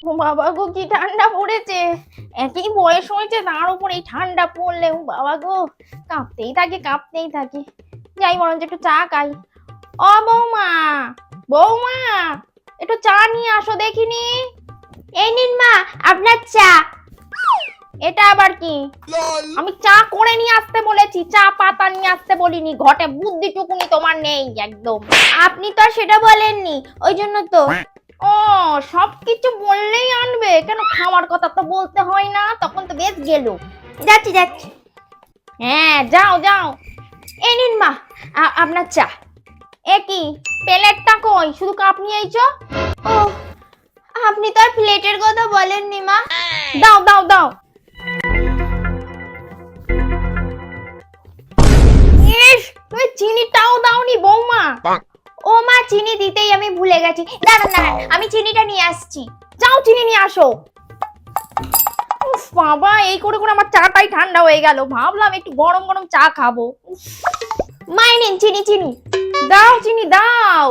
ও বাবা গো, কি ঠান্ডা পড়েছে! একই বয়স হয়েছে, তার উপর এই ঠান্ডা পড়লে ও বাবা গো, কাঁপতেই থাকি। যাই বরঞ্চ একটু চা খাই। ও বৌমা, বৌমা, একটু চা নিয়ে আসো দেখিনি। এই নিন মা, আপনার চা। এটা আবার কি? আমি চা করে নিয়ে আসতে বলেছি, চা পাতা নিয়ে আসতে বলিনি। ঘটে বুদ্ধিটুকুনি তোমার নেই একদম। আপনি তো আর সেটা বলেননি, ওই জন্য তো। ও, সবকিছু বললেই আনবে কেন? খাওয়ার কথা তো বলতে হয় না? তখন তো বেশ গেল। যাচ্ছি। হ্যাঁ, যাও। এই নিন মা, আপনার চা। এ কি, প্লেটটা কই? শুধু কাপ নিয়ে আইছো? ও, আপনি তো আর প্লেটের কথা বলেননি মা। দাও। ইস, তুমি চিনিটাও দাওনি বৌমা। ও মা, চিনি দিতেই আমি ভুলে গেছি। দাঁড়ান, আমি চিনিটা নিয়ে আসছি। যাও, চিনি নিয়ে আসো। উফ বাবা, এই করে আমার চাটাই ঠান্ডা হয়ে গেল। ভাবলাম একটু গরম গরম চা খাবো। মাই নিন চিনি। দাও, চিনি দাও।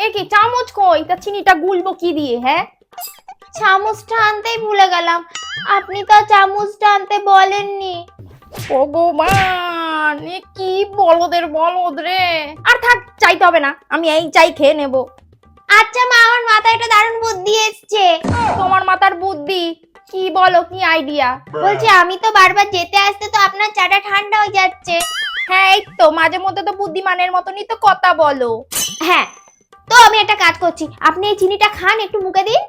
এ কি, চামচ কই? তা চিনিটা গুলবো কি দিয়ে? হ্যাঁ, চামচটা আনতেই ভুলে গেলাম। আপনি তো চামচটা আনতে বলেননি। ভগবান, এ কি বলদ রে! আর থাক, চাইতে হবে না, আমি এই চাই খেয়ে নেব। আচ্ছা মা, আমার মাথায় একটা দারুণ বুদ্ধি এসছে। তোমার মাথার বুদ্ধি? কি বলো, কি আইডিয়া? বলছি, আমি তো বারবার যেতে আসতে তো আপনার চাটা ঠান্ডা হয়ে যাচ্ছে। হ্যাঁ, এই তো মাঝে মধ্যে তো বুদ্ধিমানের মতনই তো কথা বলো। হ্যাঁ, তো আমি একটা কাজ করছি, আপনি এই চিনিটা খান, একটু মুখে দিন।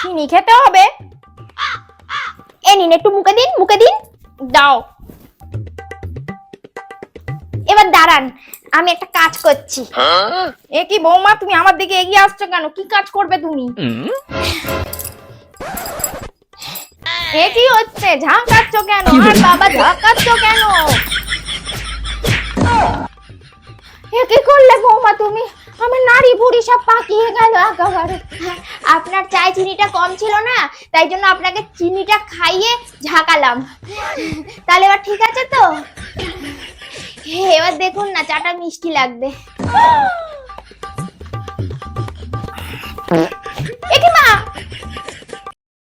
চিনি খেতে হবে? এ নিন, একটু মুখে দিন। দাও। এবার দাঁড়ান, আমি একটা কাজ করছি। এ কি বৌমা, তুমি আমার দিকে এগিয়ে আসছো কেন? কি কাজ করবে তুমি? এ কি হচ্ছে? ঝাঁকাচ্ছ কেন? আর বাবা, ঝাঁকাচ্ছ কেন? এ কি করলে বৌমা তুমি? আমার নাড়ি ভুড়ি সব পাকিয়ে গেল একেবারে। আপনার চায় চিনিটা কম ছিল না, তাই জন্য আপনাকে চিনিটা খাইয়ে ঝাঁকালাম। তাহলে এবার ঠিক আছে তো? এবার দেখুন না, চাটা মিষ্টি লাগবে।